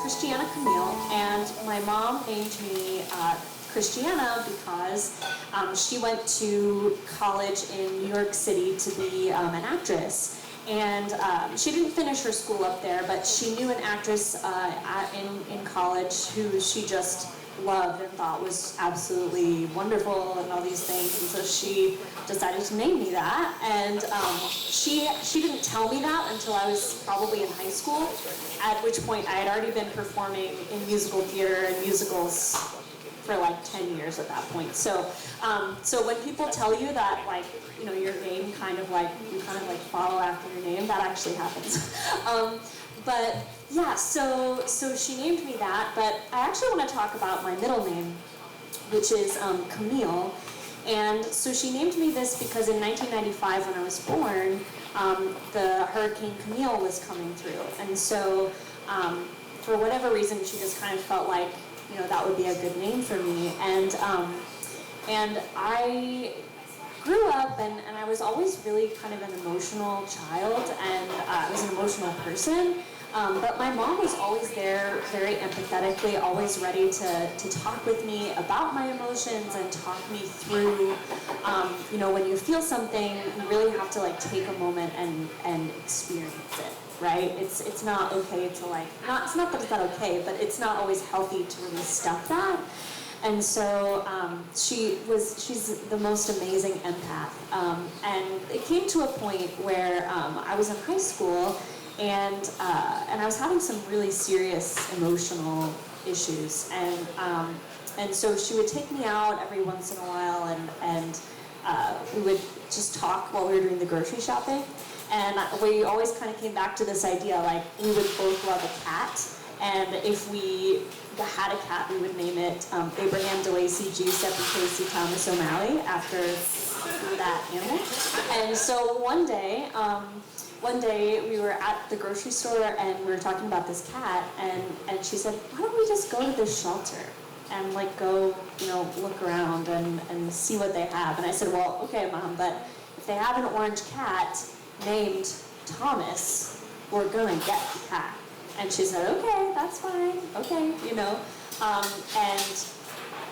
Christiana Camille, and my mom named me Christiana because she went to college in New York City to be an actress. And she didn't finish her school up there, but she knew an actress in college who she just loved and thought was absolutely wonderful and all these things. And so she decided to name me that. And she didn't tell me that until I was probably in high school, at which point I had already been performing in musical theater and musicals for like 10 years at that point. So when people tell you that, like, you know, your name kind of like, you kind of like follow after your name, that actually happens. But yeah, so she named me that, but I actually want to talk about my middle name, which is Camille. And so she named me this because in 1995 when I was born, the Hurricane Camille was coming through. And so for whatever reason, she just kind of felt like, you know, that would be a good name for me. And I grew up and I was always really kind of an emotional child, and I was an emotional person. But my mom was always there, very empathetically, always ready to talk with me about my emotions and talk me through, you know, when you feel something, you really have to like take a moment and experience it, right? It's not okay to like, it's not that it's not okay, but it's not always healthy to really stuff that. And so she's the most amazing empath. And it came to a point where I was in high school, and I was having some really serious emotional issues, and so she would take me out every once in a while, and we would just talk while we were doing the grocery shopping, and we always kind of came back to this idea, like, we would both love a cat, and if we had a cat, we would name it Abraham DeLacy Giuseppe Casey Thomas O'Malley, after that animal. And so one day we were at the grocery store and we were talking about this cat, and she said, why don't we just go to this shelter and like go, you know, look around and see what they have. And I said, well, okay, Mom, but if they have an orange cat named Thomas, we're gonna get the cat. And she said, okay, that's fine, okay, you know. And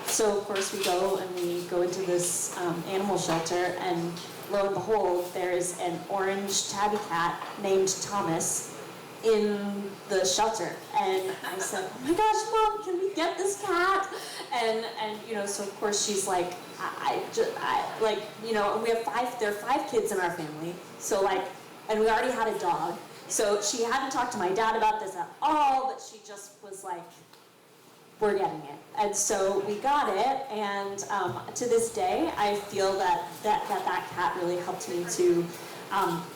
so of course we go into this animal shelter, and lo and behold, there's an orange tabby cat named Thomas in the shelter. And I said, oh my gosh, Mom, can we get this cat? And you know, so of course she's like, I like, you know, there are 5 kids in our family, so like, and we already had a dog. So she hadn't talked to my dad about this at all, but she just was like, we're getting it. And so we got it, and to this day, I feel that cat really helped me to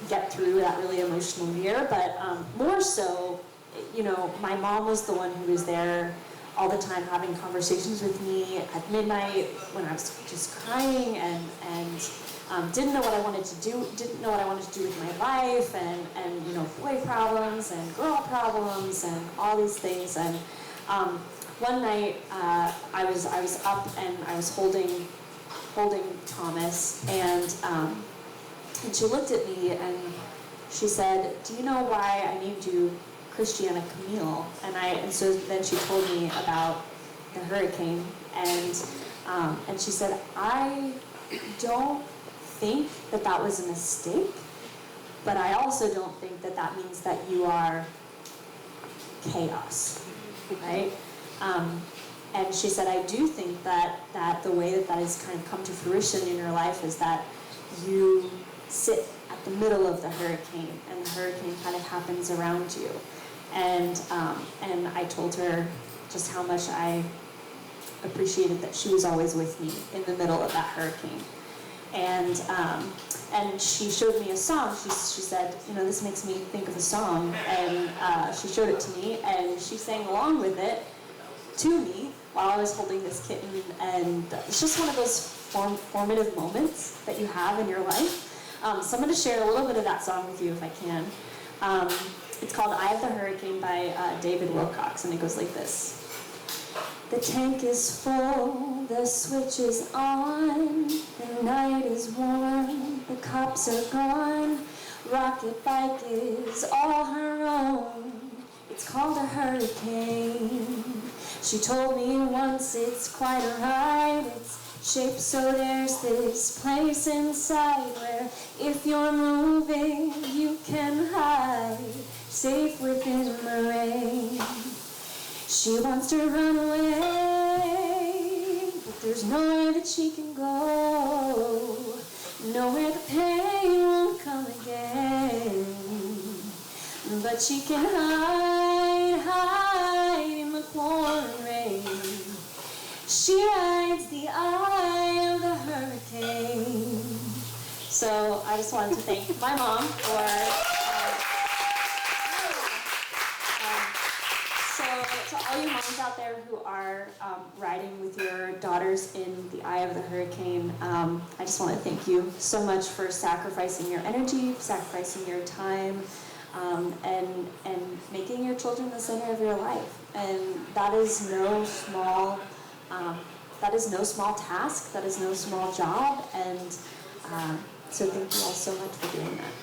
get through that really emotional year. But more so, you know, my mom was the one who was there all the time having conversations with me at midnight when I was just crying and didn't know what I wanted to do with my life, and you know, boy problems and girl problems and all these things. And one night I was up and I was holding Thomas, and she looked at me and she said, do you know why I named you Christiana Camille? And so then she told me about the hurricane, and she said, I don't think that was a mistake, but I also don't think that means that you are chaos, right? And she said, I do think that the way that has kind of come to fruition in your life is that you sit at the middle of the hurricane, and the hurricane kind of happens around you. And I told her just how much I appreciated that she was always with me in the middle of that hurricane. And she showed me a song. She said, you know, this makes me think of a song. And she showed it to me, and she sang along with it to me while I was holding this kitten. And it's just one of those formative moments that you have in your life. So I'm going to share a little bit of that song with you if I can. It's called Eye of the Hurricane by David Wilcox, and it goes like this. The tank is full, the switch is on, the night is warm, the cops are gone, Rocket Bike is all her own. It's called a hurricane. She told me once it's quite alright, it's shaped so there's this place inside where if you're moving you can hide, safe within the rain. She wants to run away, but there's nowhere that she can go, nowhere the pain won't come again. But she can hide in the pouring rain. She rides the eye of the hurricane. So I just wanted to thank my mom for so to all you moms out there who are riding with your daughters in the eye of the hurricane, I just want to thank you so much for sacrificing your energy, sacrificing your time, and making your children the center of your life. And that is no small task, that is no small job, and so thank you all so much for doing that.